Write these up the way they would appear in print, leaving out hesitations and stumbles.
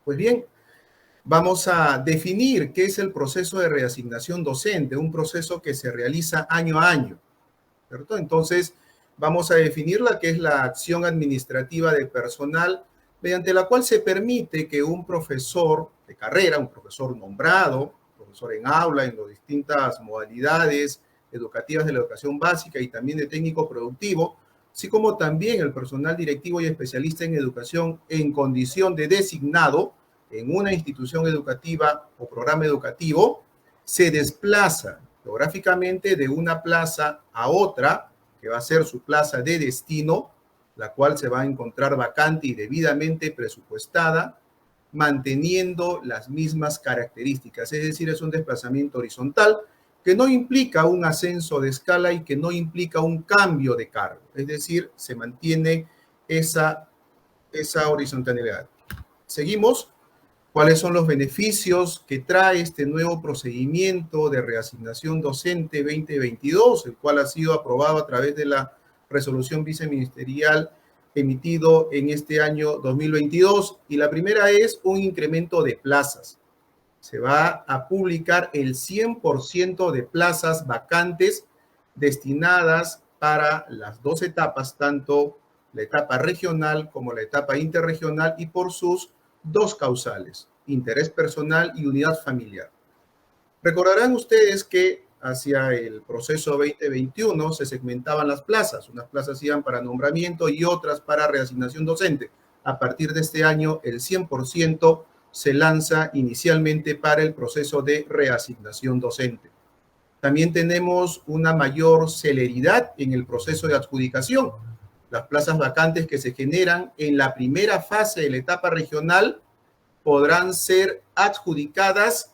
Pues bien, vamos a definir qué es el proceso de reasignación docente, un proceso que se realiza año a año, ¿cierto? Entonces, vamos a definir la que es la acción administrativa de personal mediante la cual se permite que un profesor de carrera, un profesor nombrado, profesor en aula, en las distintas modalidades educativas de la educación básica y también de técnico productivo, así como también el personal directivo y especialista en educación en condición de designado en una institución educativa o programa educativo, se desplaza geográficamente de una plaza a otra, que va a ser su plaza de destino, la cual se va a encontrar vacante y debidamente presupuestada, manteniendo las mismas características. Es decir, es un desplazamiento horizontal que no implica un ascenso de escala y que no implica un cambio de cargo. Es decir, se mantiene esa horizontalidad. Seguimos. ¿Cuáles son los beneficios que trae este nuevo procedimiento de reasignación docente 2022, el cual ha sido aprobado a través de la resolución viceministerial emitido en este año 2022? Y la primera es un incremento de plazas. Se va a publicar el 100% de plazas vacantes destinadas para las dos etapas, tanto la etapa regional como la etapa interregional, y por sus dos causales, interés personal y unidad familiar. Recordarán ustedes que hacia el proceso 2021 se segmentaban las plazas. Unas plazas iban para nombramiento y otras para reasignación docente. A partir de este año, el 100% se lanza inicialmente para el proceso de reasignación docente. También tenemos una mayor celeridad en el proceso de adjudicación. Las plazas vacantes que se generan en la primera fase de la etapa regional podrán ser adjudicadas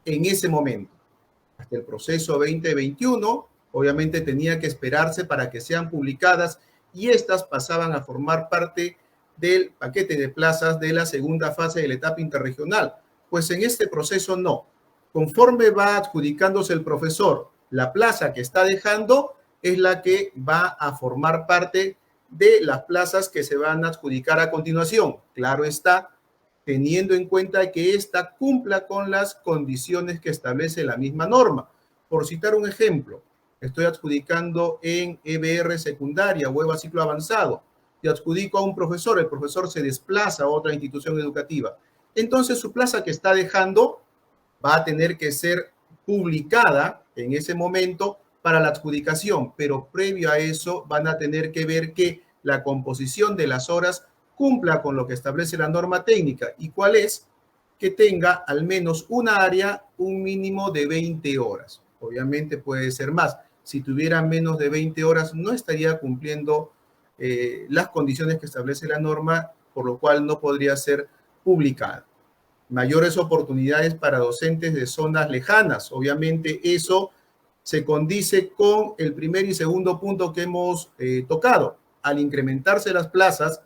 en ese momento. Hasta el proceso 2021, obviamente tenía que esperarse para que sean publicadas y estas pasaban a formar parte del paquete de plazas de la segunda fase de la etapa interregional. Pues en este proceso no. Conforme va adjudicándose el profesor, la plaza que está dejando es la que va a formar parte de las plazas que se van a adjudicar a continuación. Claro está, teniendo en cuenta que ésta cumpla con las condiciones que establece la misma norma. Por citar un ejemplo, estoy adjudicando en EBR secundaria o EVA ciclo avanzado y adjudico a un profesor, el profesor se desplaza a otra institución educativa. Entonces su plaza que está dejando va a tener que ser publicada en ese momento para la adjudicación, pero previo a eso van a tener que ver que la composición de las horas cumpla con lo que establece la norma técnica. ¿Y cuál es? Que tenga al menos una área, un mínimo de 20 horas. Obviamente puede ser más. Si tuviera menos de 20 horas, no estaría cumpliendo las condiciones que establece la norma, por lo cual no podría ser publicada. Mayores oportunidades para docentes de zonas lejanas. Obviamente eso se condice con el primer y segundo punto que hemos tocado. Al incrementarse las plazas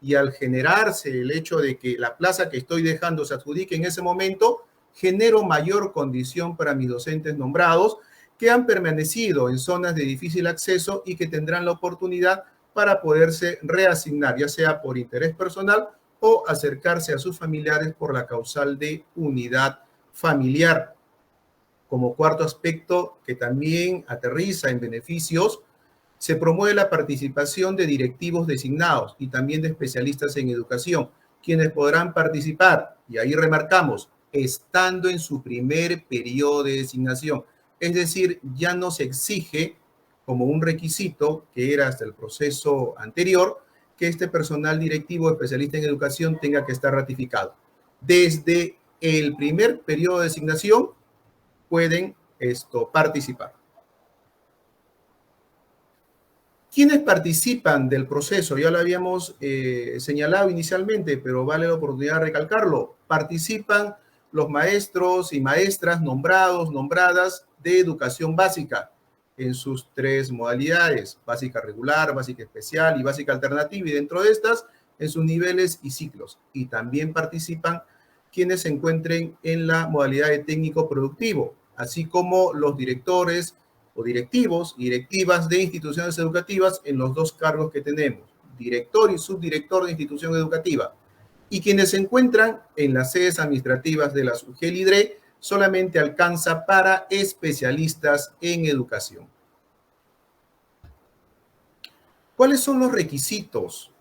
y al generarse el hecho de que la plaza que estoy dejando se adjudique en ese momento, genero mayor condición para mis docentes nombrados que han permanecido en zonas de difícil acceso y que tendrán la oportunidad para poderse reasignar, ya sea por interés personal o acercarse a sus familiares por la causal de unidad familiar. Como cuarto aspecto que también aterriza en beneficios, se promueve la participación de directivos designados y también de especialistas en educación, quienes podrán participar, y ahí remarcamos, estando en su primer periodo de designación. Es decir, ya no se exige como un requisito, que era hasta el proceso anterior, que este personal directivo especialista en educación tenga que estar ratificado. Desde el primer periodo de designación pueden participar. ¿Quiénes participan del proceso? Ya lo habíamos señalado inicialmente, pero vale la oportunidad de recalcarlo. Participan los maestros y maestras nombrados, nombradas de educación básica en sus tres modalidades, básica regular, básica especial y básica alternativa, y dentro de estas, en sus niveles y ciclos. Y también participan quienes se encuentren en la modalidad de técnico productivo, así como los directores o directivos y directivas de instituciones educativas en los dos cargos que tenemos, director y subdirector de institución educativa. Y quienes se encuentran en las sedes administrativas de la SUGEL-IDRE solamente alcanza para especialistas en educación. ¿Cuáles son los requisitos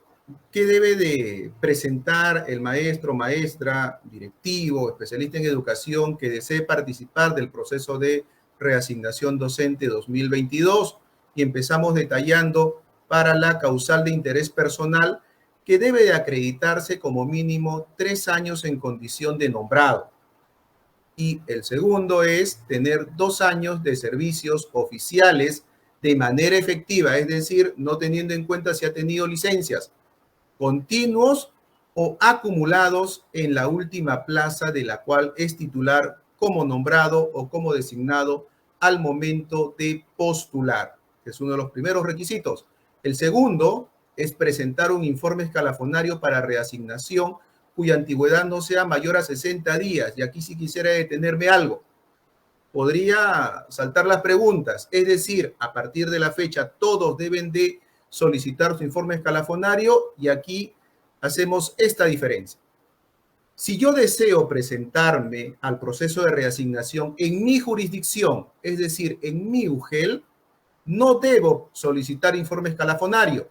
que debe de presentar el maestro, maestra, directivo, especialista en educación que desee participar del proceso de reasignación docente 2022? Y empezamos detallando para la causal de interés personal, que debe de acreditarse como mínimo 3 años en condición de nombrado. Y el segundo es tener 2 años de servicios oficiales de manera efectiva, es decir, no teniendo en cuenta si ha tenido licencias, continuos o acumulados en la última plaza de la cual es titular como nombrado o como designado al momento de postular, que es uno de los primeros requisitos. El segundo es presentar un informe escalafonario para reasignación cuya antigüedad no sea mayor a 60 días. Y aquí sí quisiera detenerme algo. Podría saltar las preguntas, es decir, a partir de la fecha todos deben de solicitar su informe escalafonario, y aquí hacemos esta diferencia. Si yo deseo presentarme al proceso de reasignación en mi jurisdicción, es decir, en mi UGEL, no debo solicitar informe escalafonario,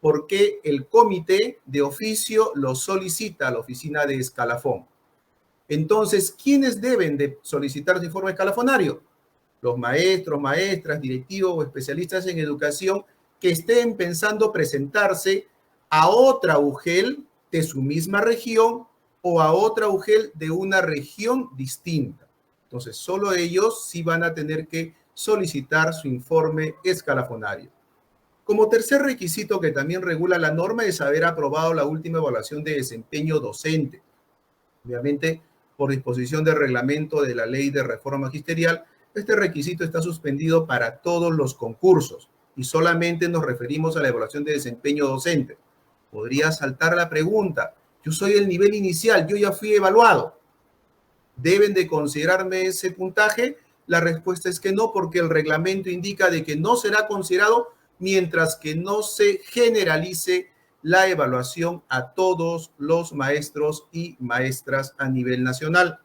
porque el comité de oficio lo solicita a la oficina de escalafón. Entonces, ¿quiénes deben de solicitar su informe escalafonario? Los maestros, maestras, directivos o especialistas en educación que estén pensando presentarse a otra UGEL de su misma región o a otra UGEL de una región distinta. Entonces, solo ellos sí van a tener que solicitar su informe escalafonario. Como tercer requisito que también regula la norma es haber aprobado la última evaluación de desempeño docente. Obviamente, por disposición del reglamento de la Ley de Reforma Magisterial, este requisito está suspendido para todos los concursos y solamente nos referimos a la evaluación de desempeño docente. Podría saltar la pregunta: yo soy el nivel inicial, yo ya fui evaluado, ¿deben de considerarme ese puntaje? La respuesta es que no, porque el reglamento indica de que no será considerado mientras que no se generalice la evaluación a todos los maestros y maestras a nivel nacional.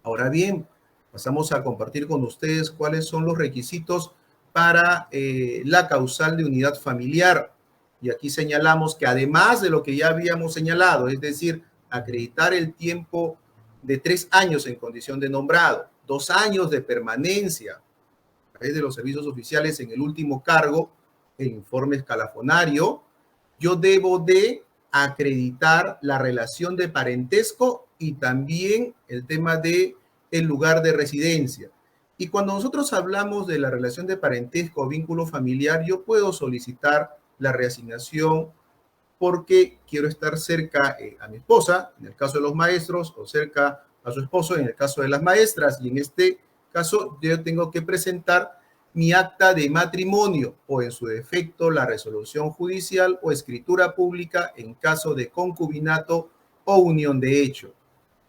Ahora bien, pasamos a compartir con ustedes cuáles son los requisitos para la causal de unidad familiar. Y aquí señalamos que además de lo que ya habíamos señalado, es decir, acreditar el tiempo de 3 años en condición de nombrado, 2 años de permanencia a través de los servicios oficiales en el último cargo, el informe escalafonario, yo debo de acreditar la relación de parentesco y también el tema de el lugar de residencia. Y cuando nosotros hablamos de la relación de parentesco o vínculo familiar, yo puedo solicitar la reasignación porque quiero estar cerca a mi esposa, en el caso de los maestros, o cerca a su esposo, en el caso de las maestras. Y en este caso, yo tengo que presentar mi acta de matrimonio o, en su defecto, la resolución judicial o escritura pública en caso de concubinato o unión de hecho.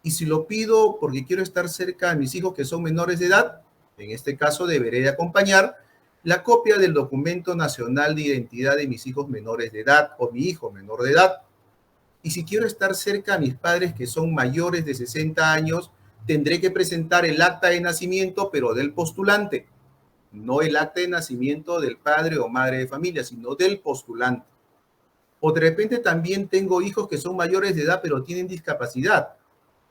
Y si lo pido porque quiero estar cerca de mis hijos que son menores de edad, en este caso deberé de acompañar la copia del documento nacional de identidad de mis hijos menores de edad o mi hijo menor de edad. Y si quiero estar cerca a mis padres que son mayores de 60 años, tendré que presentar el acta de nacimiento, pero del postulante, no el acta de nacimiento del padre o madre de familia, sino del postulante. O de repente también tengo hijos que son mayores de edad, pero tienen discapacidad.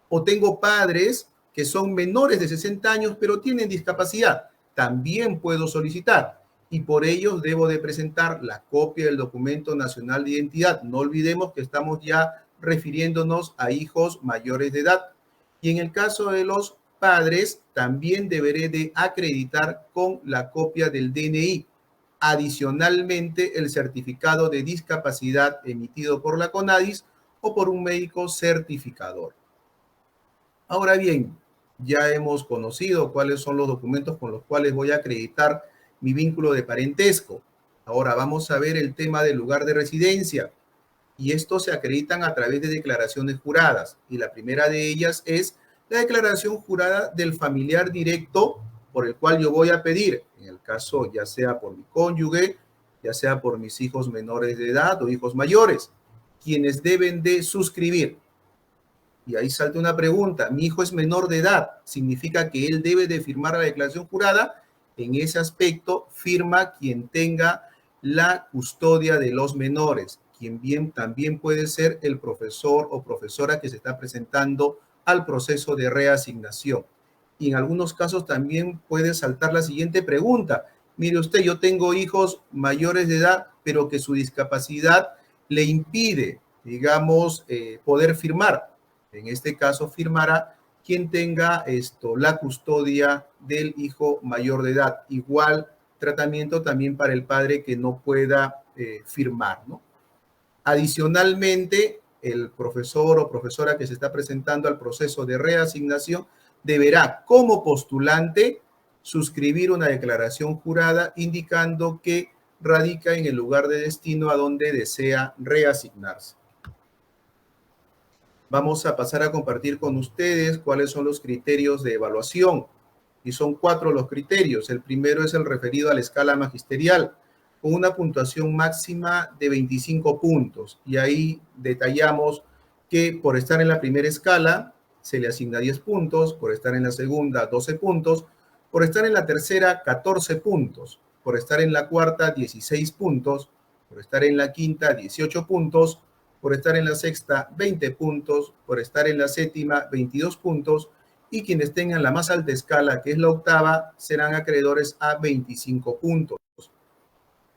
O tengo padres que son menores de 60 años, pero tienen discapacidad. También puedo solicitar, y por ello debo de presentar la copia del documento nacional de identidad. No olvidemos que estamos ya refiriéndonos a hijos mayores de edad. Y en el caso de los padres, también deberé de acreditar con la copia del DNI. Adicionalmente, el certificado de discapacidad emitido por la CONADIS o por un médico certificador. Ahora bien, ya hemos conocido cuáles son los documentos con los cuales voy a acreditar mi vínculo de parentesco. Ahora vamos a ver el tema del lugar de residencia. Y estos se acreditan a través de declaraciones juradas. Y la primera de ellas es la declaración jurada del familiar directo por el cual yo voy a pedir, en el caso ya sea por mi cónyuge, ya sea por mis hijos menores de edad o hijos mayores. quienes deben de suscribir. Y ahí salta una pregunta, mi hijo es menor de edad, ¿significa que él debe de firmar la declaración jurada? En ese aspecto, firma quien tenga la custodia de los menores, quien bien también puede ser el profesor o profesora que se está presentando al proceso de reasignación. Y en algunos casos también puede saltar la siguiente pregunta. Mire usted, yo tengo hijos mayores de edad, pero que su discapacidad le impide, digamos, poder firmar. En este caso, firmará quien tenga la custodia del hijo mayor de edad. Igual tratamiento también para el padre que no pueda firmar, ¿no? Adicionalmente, el profesor o profesora que se está presentando al proceso de reasignación deberá, como postulante, suscribir una declaración jurada indicando que radica en el lugar de destino a donde desea reasignarse. Vamos a pasar a compartir con ustedes cuáles son los criterios de evaluación. Y son 4 los criterios. El primero es el referido a la escala magisterial, con una puntuación máxima de 25 puntos. Y ahí detallamos que por estar en la primera escala se le asigna 10 puntos, por estar en la segunda 12 puntos, por estar en la tercera 14 puntos, por estar en la cuarta 16 puntos, por estar en la quinta 18 puntos, por estar en la sexta 20 puntos, por estar en la séptima 22 puntos, y quienes tengan la más alta escala, que es la octava, serán acreedores a 25 puntos.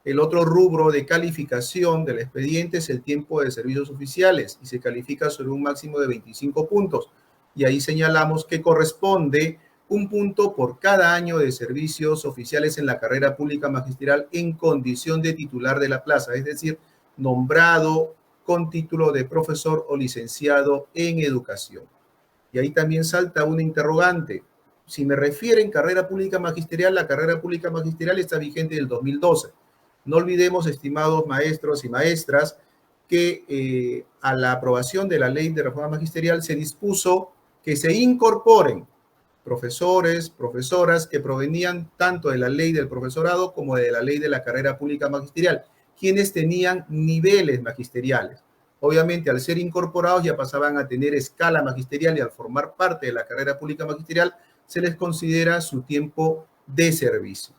El otro rubro de calificación del expediente es el tiempo de servicios oficiales y se califica sobre un máximo de 25 puntos. Y ahí señalamos que corresponde un punto por cada año de servicios oficiales en la carrera pública magisterial en condición de titular de la plaza, es decir, nombrado con título de profesor o licenciado en educación. Y ahí también salta una interrogante. Si me refieren carrera pública magisterial, la carrera pública magisterial está vigente del 2012. No olvidemos, estimados maestros y maestras, que a la aprobación de la ley de reforma magisterial se dispuso que se incorporen profesores, profesoras que provenían tanto de la ley del profesorado como de la ley de la carrera pública magisterial, quienes tenían niveles magisteriales. Obviamente, al ser incorporados ya pasaban a tener escala magisterial y al formar parte de la carrera pública magisterial se les considera su tiempo de servicio.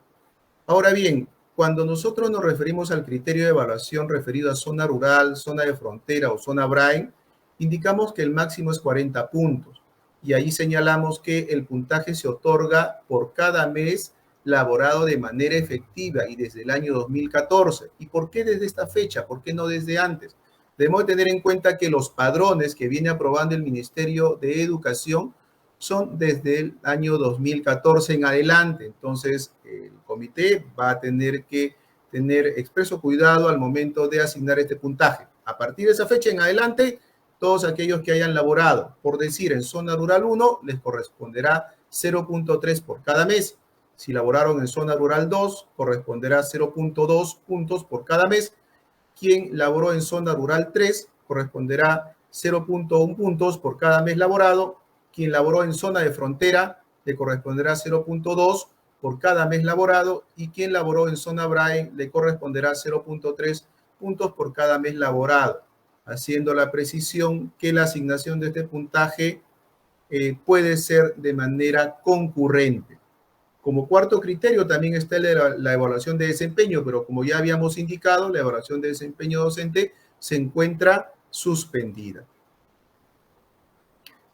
Ahora bien, cuando nosotros nos referimos al criterio de evaluación referido a zona rural, zona de frontera o zona Braille, indicamos que el máximo es 40 puntos. Y ahí señalamos que el puntaje se otorga por cada mes laborado de manera efectiva y desde el año 2014. ¿Y por qué desde esta fecha? ¿Por qué no desde antes? Debemos tener en cuenta que los padrones que viene aprobando el Ministerio de Educación son desde el año 2014 en adelante. Entonces, el comité va a tener que tener expreso cuidado al momento de asignar este puntaje. A partir de esa fecha en adelante, todos aquellos que hayan laborado, por decir, en zona rural 1, les corresponderá 0.3 por cada mes. Si laboraron en zona rural 2, corresponderá 0.2 puntos por cada mes. Quien laboró en zona rural 3, corresponderá 0.1 puntos por cada mes laborado. Quien laboró en zona de frontera, le corresponderá 0.2 por cada mes laborado. Y quien laboró en zona Braille, le corresponderá 0.3 puntos por cada mes laborado, haciendo la precisión que la asignación de este puntaje puede ser de manera concurrente. Como cuarto criterio también está la evaluación de desempeño, pero como ya habíamos indicado, la evaluación de desempeño docente se encuentra suspendida.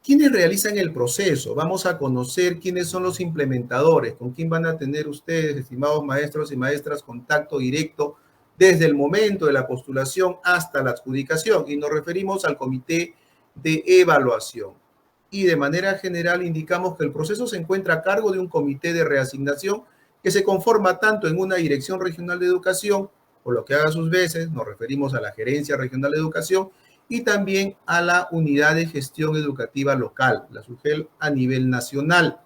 ¿Quiénes realizan el proceso? Vamos a conocer quiénes son los implementadores, con quién van a tener ustedes, estimados maestros y maestras, contacto directo desde el momento de la postulación hasta la adjudicación. Y nos referimos al comité de evaluación. Y de manera general indicamos que el proceso se encuentra a cargo de un comité de reasignación que se conforma tanto en una dirección regional de educación, por lo que haga sus veces, nos referimos a la Gerencia Regional de Educación, y también a la Unidad de Gestión Educativa Local, la SUGEL, a nivel nacional.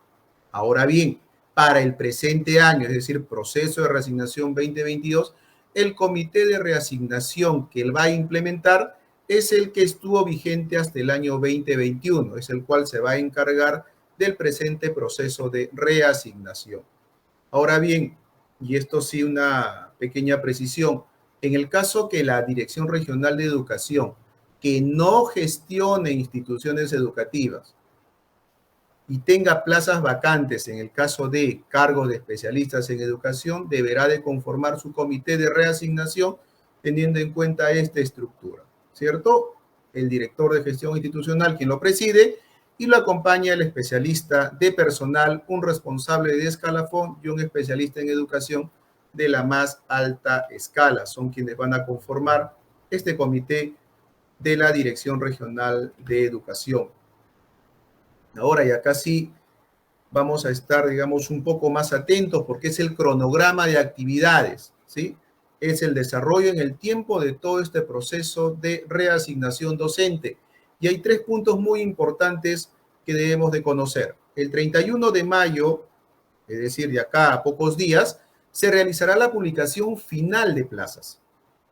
Ahora bien, para el presente año, es decir, proceso de reasignación 2022, el comité de reasignación que él va a implementar es el que estuvo vigente hasta el año 2021, es el cual se va a encargar del presente proceso de reasignación. Ahora bien, y esto sí una pequeña precisión, en el caso que la Dirección Regional de Educación que no gestione instituciones educativas y tenga plazas vacantes en el caso de cargos de especialistas en educación, deberá de conformar su comité de reasignación teniendo en cuenta esta estructura, ¿cierto? El director de gestión institucional, quien lo preside, y lo acompaña el especialista de personal, un responsable de escalafón y un especialista en educación de la más alta escala. Son quienes van a conformar este comité de la Dirección Regional de Educación. Ahora ya casi vamos a estar, digamos, un poco más atentos porque es el cronograma de actividades, ¿sí? Es el desarrollo en el tiempo de todo este proceso de reasignación docente. Y hay 3 puntos muy importantes que debemos de conocer. El 31 de mayo, es decir, de acá a pocos días, se realizará la publicación final de plazas.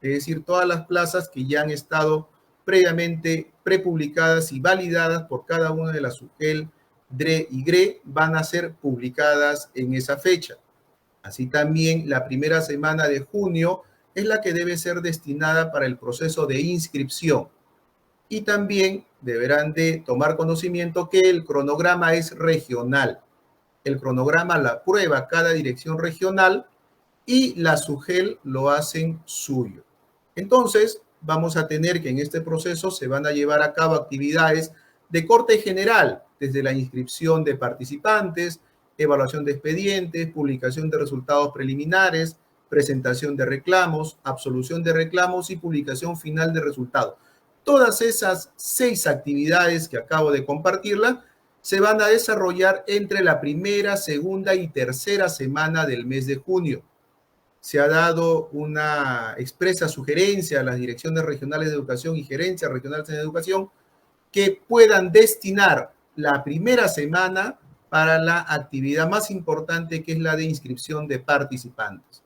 Es decir, todas las plazas que ya han estado previamente prepublicadas y validadas por cada una de las UGEL, DRE y GRE van a ser publicadas en esa fecha. Así también la primera semana de junio es la que debe ser destinada para el proceso de inscripción. Y también deberán de tomar conocimiento que el cronograma es regional. El cronograma la aprueba cada dirección regional y la SUGEL lo hacen suyo. Entonces, vamos a tener que en este proceso se van a llevar a cabo actividades de corte general, desde la inscripción de participantes, evaluación de expedientes, publicación de resultados preliminares, presentación de reclamos, absolución de reclamos y publicación final de resultados. Todas esas 6 actividades que acabo de compartirla se van a desarrollar entre la primera, segunda y tercera semana del mes de junio. Se ha dado una expresa sugerencia a las direcciones regionales de educación y gerencias regionales de educación que puedan destinar la primera semana para la actividad más importante, que es la de inscripción de participantes.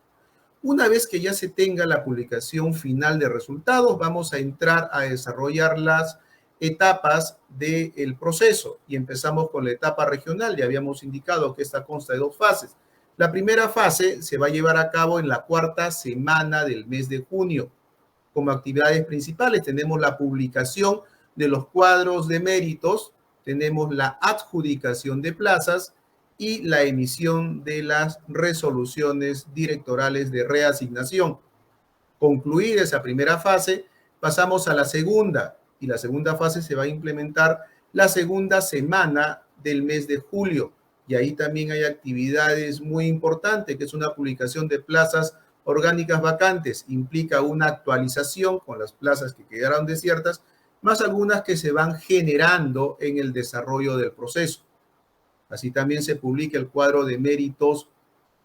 Una vez que ya se tenga la publicación final de resultados, vamos a entrar a desarrollar las etapas del proceso y empezamos con la etapa regional. Ya habíamos indicado que esta consta de 2 fases. La primera fase se va a llevar a cabo en la 4ª semana del mes de junio. Como actividades principales tenemos la publicación de los cuadros de méritos, tenemos la adjudicación de plazas y la emisión de las resoluciones directorales de reasignación. Concluida esa primera fase, pasamos a la segunda, y la segunda fase se va a implementar la segunda semana del mes de julio. Y ahí también hay actividades muy importantes, que es una publicación de plazas orgánicas vacantes. Implica una actualización con las plazas que quedaron desiertas, más algunas que se van generando en el desarrollo del proceso. Así también se publica el cuadro de méritos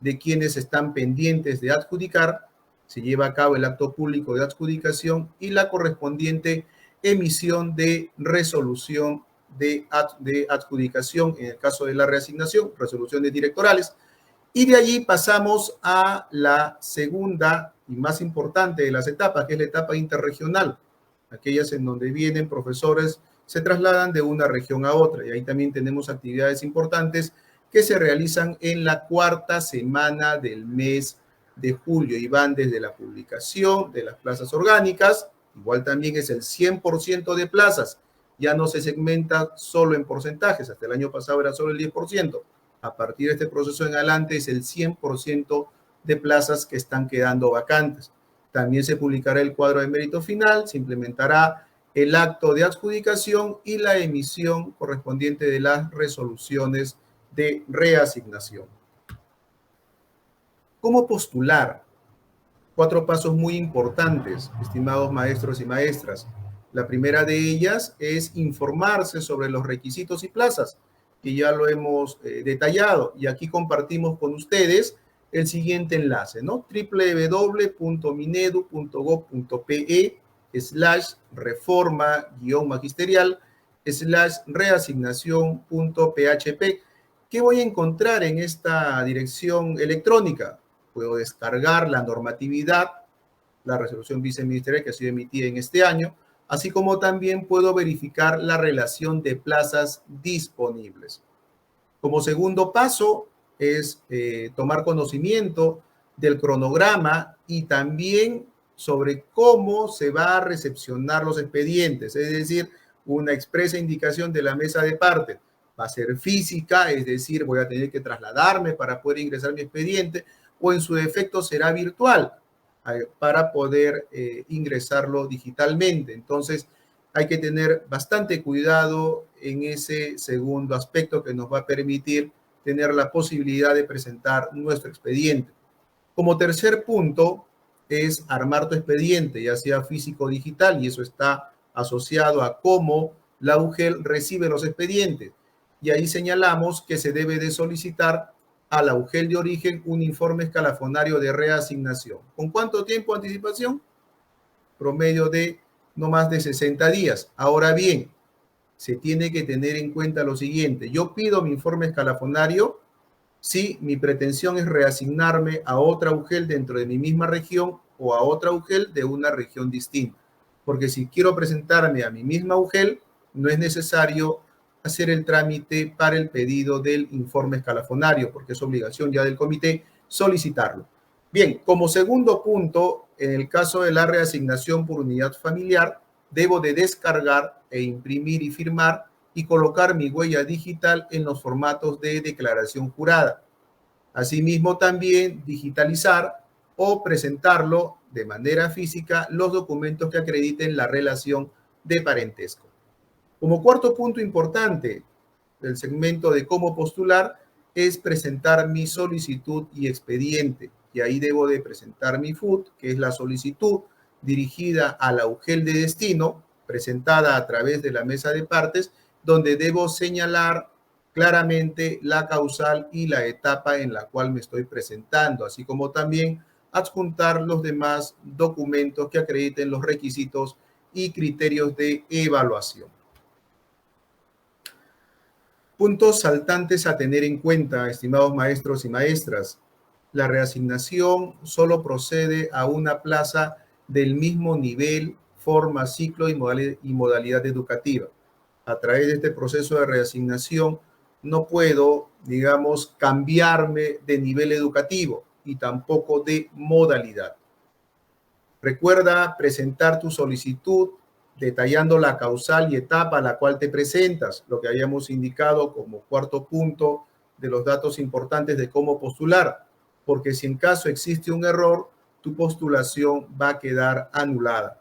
de quienes están pendientes de adjudicar, se lleva a cabo el acto público de adjudicación y la correspondiente emisión de resolución de adjudicación en el caso de la reasignación, resoluciones directorales. Y de allí pasamos a la segunda y más importante de las etapas, que es la etapa interregional, aquellas en donde vienen profesores, se trasladan de una región a otra. Y ahí también tenemos actividades importantes que se realizan en la 4ª semana del mes de julio y van desde la publicación de las plazas orgánicas, igual también es el 100% de plazas, ya no se segmenta solo en porcentajes, hasta el año pasado era solo el 10%. A partir de este proceso en adelante es el 100% de plazas que están quedando vacantes. También se publicará el cuadro de mérito final, se implementará el acto de adjudicación y la emisión correspondiente de las resoluciones de reasignación. ¿Cómo postular? 4 pasos muy importantes, estimados maestros y maestras. La primera de ellas es informarse sobre los requisitos y plazas, que ya lo hemos detallado, y aquí compartimos con ustedes el siguiente enlace, ¿no? www.minedu.gov.pe/reforma-magisterial/reasignación.php. ¿Qué voy a encontrar en esta dirección electrónica? Puedo descargar la normatividad, la resolución viceministerial que ha sido emitida en este año, así como también puedo verificar la relación de plazas disponibles. Como segundo paso es tomar conocimiento del cronograma y también sobre cómo se va a recepcionar los expedientes, es decir, una expresa indicación de la mesa de partes. Va a ser física, es decir, voy a tener que trasladarme para poder ingresar mi expediente, o en su defecto será virtual para poder ingresarlo digitalmente. Entonces, hay que tener bastante cuidado en ese segundo aspecto que nos va a permitir tener la posibilidad de presentar nuestro expediente. Como tercer punto es armar tu expediente, ya sea físico o digital, y eso está asociado a cómo la UGEL recibe los expedientes. Y ahí señalamos que se debe de solicitar a la UGEL de origen un informe escalafonario de reasignación. ¿Con cuánto tiempo de anticipación? Promedio de no más de 60 días. Ahora bien, se tiene que tener en cuenta lo siguiente. Yo pido mi informe escalafonario si mi pretensión es reasignarme a otra UGEL dentro de mi misma región o a otra UGEL de una región distinta. Porque si quiero presentarme a mi misma UGEL, no es necesario hacer el trámite para el pedido del informe escalafonario, porque es obligación ya del comité solicitarlo. Bien, como segundo punto, en el caso de la reasignación por unidad familiar, debo de descargar e imprimir y firmar y colocar mi huella digital en los formatos de declaración jurada. Asimismo, también digitalizar o presentarlo de manera física los documentos que acrediten la relación de parentesco. Como cuarto punto importante del segmento de cómo postular es presentar mi solicitud y expediente. Y ahí debo de presentar mi FUT, que es la solicitud dirigida a la UGEL de destino, presentada a través de la mesa de partes, donde debo señalar claramente la causal y la etapa en la cual me estoy presentando, así como también adjuntar los demás documentos que acrediten los requisitos y criterios de evaluación. Puntos saltantes a tener en cuenta, estimados maestros y maestras. La reasignación solo procede a una plaza del mismo nivel, forma, ciclo y modalidad educativa. A través de este proceso de reasignación no puedo, digamos, cambiarme de nivel educativo y tampoco de modalidad. Recuerda presentar tu solicitud detallando la causal y etapa a la cual te presentas, lo que habíamos indicado como cuarto punto de los datos importantes de cómo postular, porque si en caso existe un error, tu postulación va a quedar anulada.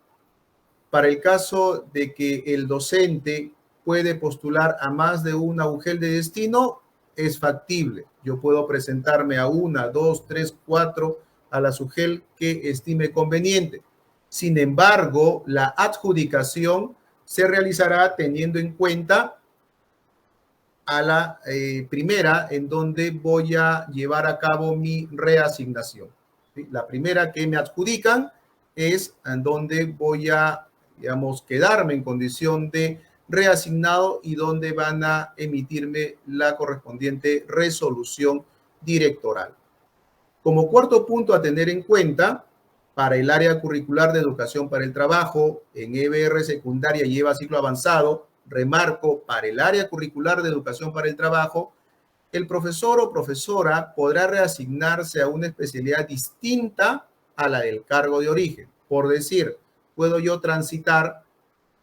Para el caso de que el docente puede postular a más de una UGEL de destino, es factible. Yo puedo presentarme a una, dos, tres, cuatro a la UGEL que estime conveniente. Sin embargo, la adjudicación se realizará teniendo en cuenta a la primera en donde voy a llevar a cabo mi reasignación. ¿Sí? La primera que me adjudican es en donde voy a, digamos, quedarme en condición de reasignado y donde van a emitirme la correspondiente resolución directoral. Como cuarto punto a tener en cuenta, para el área curricular de educación para el trabajo, en EBR secundaria y EVA ciclo avanzado, remarco, para el área curricular de educación para el trabajo, el profesor o profesora podrá reasignarse a una especialidad distinta a la del cargo de origen. Por decir, puedo yo transitar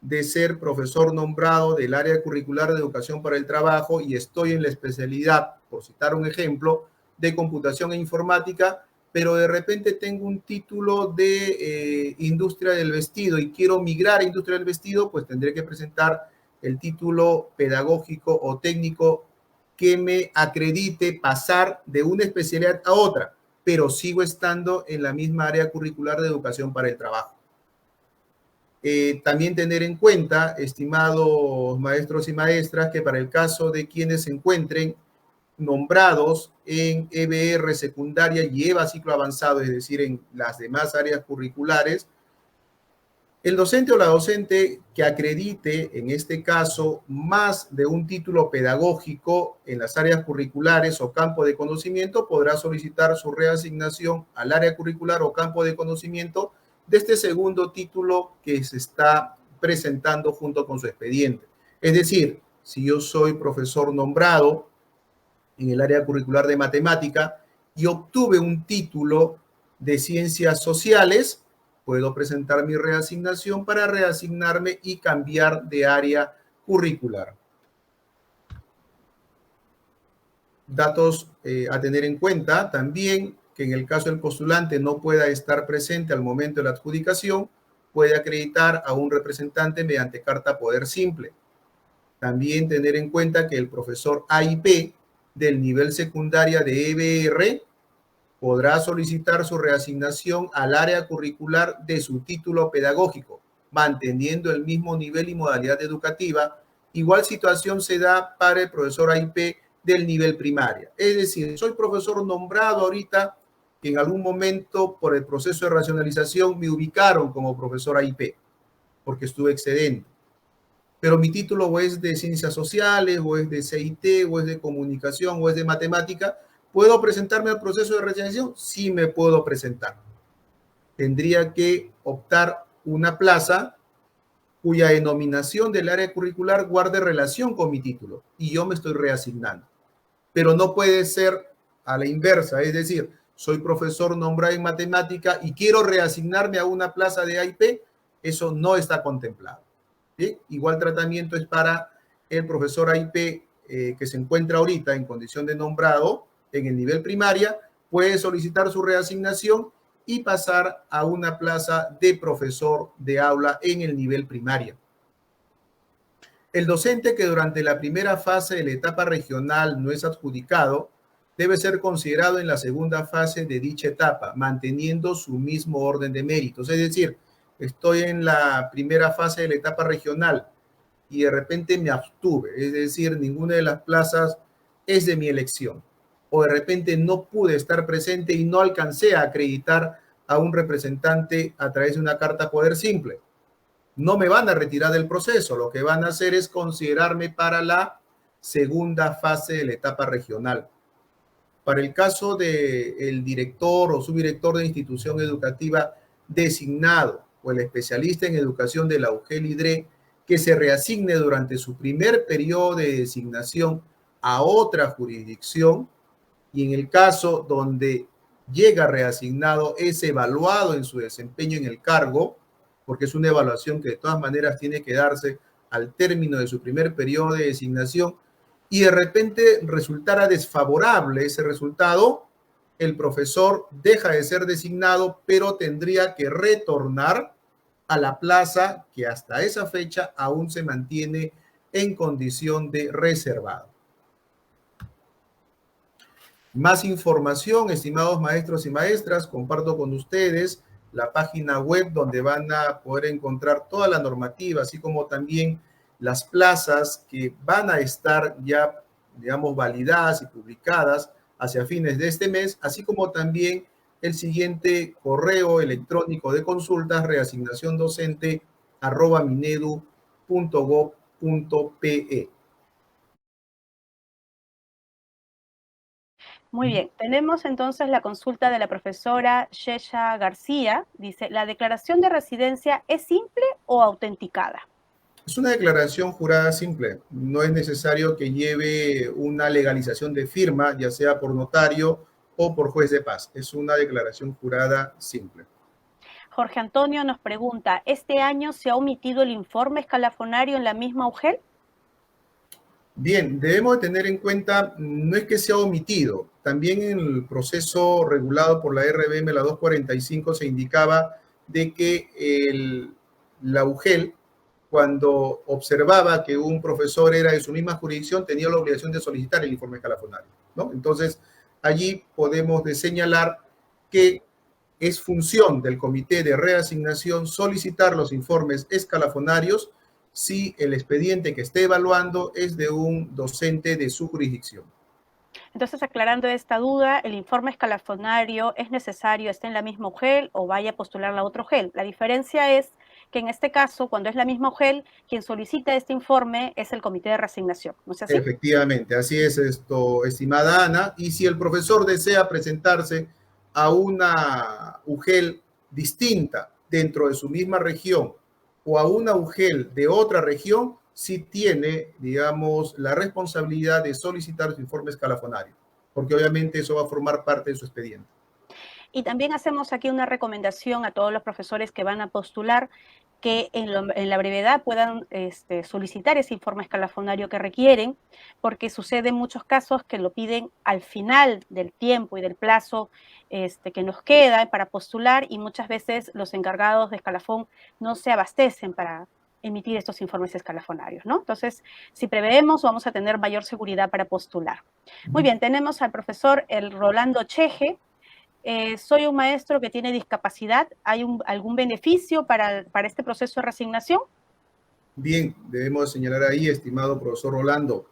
de ser profesor nombrado del área curricular de educación para el trabajo y estoy en la especialidad, por citar un ejemplo, de computación e informática, pero de repente tengo un título de industria del vestido y quiero migrar a industria del vestido, pues tendré que presentar el título pedagógico o técnico que me acredite pasar de una especialidad a otra, pero sigo estando en la misma área curricular de educación para el trabajo. También tener en cuenta, estimados maestros y maestras, que para el caso de quienes se encuentren nombrados en EBR secundaria y EVA ciclo avanzado, es decir, en las demás áreas curriculares, el docente o la docente que acredite, en este caso, más de un título pedagógico en las áreas curriculares o campo de conocimiento, podrá solicitar su reasignación al área curricular o campo de conocimiento de este segundo título que se está presentando junto con su expediente. Es decir, si yo soy profesor nombrado en el área curricular de matemática y obtuve un título de ciencias sociales, puedo presentar mi reasignación para reasignarme y cambiar de área curricular. Datos a tener en cuenta también, que en el caso del postulante no pueda estar presente al momento de la adjudicación, puede acreditar a un representante mediante carta poder simple. También tener en cuenta que el profesor AIP del nivel secundaria de EBR podrá solicitar su reasignación al área curricular de su título pedagógico, manteniendo el mismo nivel y modalidad educativa. Igual situación se da para el profesor AIP del nivel primaria. Es decir, soy profesor nombrado ahorita, que en algún momento por el proceso de racionalización me ubicaron como profesor AIP, porque estuve excedente. Pero mi título o es de ciencias sociales, o es de CIT, o es de comunicación, o es de matemática. ¿Puedo presentarme al proceso de reasignación? Sí me puedo presentar. Tendría que optar una plaza cuya denominación del área curricular guarde relación con mi título y yo me estoy reasignando. Pero no puede ser a la inversa, es decir, soy profesor nombrado en matemática y quiero reasignarme a una plaza de AIP, eso no está contemplado. ¿Sí? Igual tratamiento es para el profesor AIP que se encuentra ahorita en condición de nombrado en el nivel primaria, puede solicitar su reasignación y pasar a una plaza de profesor de aula en el nivel primaria. El docente que durante la primera fase de la etapa regional no es adjudicado debe ser considerado en la segunda fase de dicha etapa, manteniendo su mismo orden de méritos. Es decir, estoy en la primera fase de la etapa regional y de repente me abstuve, es decir, ninguna de las plazas es de mi elección. O de repente no pude estar presente y no alcancé a acreditar a un representante a través de una carta poder simple. No me van a retirar del proceso, lo que van a hacer es considerarme para la segunda fase de la etapa regional. Para el caso del director o subdirector de institución educativa designado o el especialista en educación de la UGEL IDRE que se reasigne durante su primer periodo de designación a otra jurisdicción y en el caso donde llega reasignado es evaluado en su desempeño en el cargo, porque es una evaluación que de todas maneras tiene que darse al término de su primer periodo de designación, y de repente resultara desfavorable ese resultado, el profesor deja de ser designado, pero tendría que retornar a la plaza que hasta esa fecha aún se mantiene en condición de reservado. Más información, estimados maestros y maestras, comparto con ustedes la página web donde van a poder encontrar toda la normativa, así como también las plazas que van a estar ya, digamos, validadas y publicadas hacia fines de este mes, así como también el siguiente correo electrónico de consultas, reasignaciondocente@minedu.gov.pe. Muy bien, tenemos entonces la consulta de la profesora Yesha García. Dice, ¿la declaración de residencia es simple o autenticada? Es una declaración jurada simple. No es necesario que lleve una legalización de firma, ya sea por notario o por juez de paz. Es una declaración jurada simple. Jorge Antonio nos pregunta, ¿este año se ha omitido el informe escalafonario en la misma UGEL? Bien, debemos de tener en cuenta, no es que sea omitido, también en el proceso regulado por la RBM, la 245, se indicaba de que la UGEL, cuando observaba que un profesor era de su misma jurisdicción, tenía la obligación de solicitar el informe escalafonario, ¿no? Entonces, allí podemos señalar que es función del comité de reasignación solicitar los informes escalafonarios si el expediente que esté evaluando es de un docente de su jurisdicción. Entonces, aclarando esta duda, ¿el informe escalafonario es necesario, esté en la misma UGEL o vaya a postular la otra UGEL? La diferencia es que en este caso, cuando es la misma UGEL, quien solicita este informe es el comité de reasignación, ¿no es así? Efectivamente, así es esto, estimada Ana. Y si el profesor desea presentarse a una UGEL distinta dentro de su misma región o a una UGEL de otra región, sí tiene, digamos, la responsabilidad de solicitar su informe escalafonario, porque obviamente eso va a formar parte de su expediente. Y también hacemos aquí una recomendación a todos los profesores que van a postular que en la brevedad puedan solicitar ese informe escalafonario que requieren, porque sucede en muchos casos que lo piden al final del tiempo y del plazo que nos queda para postular, y muchas veces los encargados de escalafón no se abastecen para emitir estos informes escalafonarios, ¿no? Entonces, si preveemos, vamos a tener mayor seguridad para postular. Muy bien, tenemos al profesor Rolando Cheje. Soy un maestro que tiene discapacidad. ¿Hay algún beneficio para este proceso de reasignación? Bien, debemos señalar ahí, estimado profesor Rolando,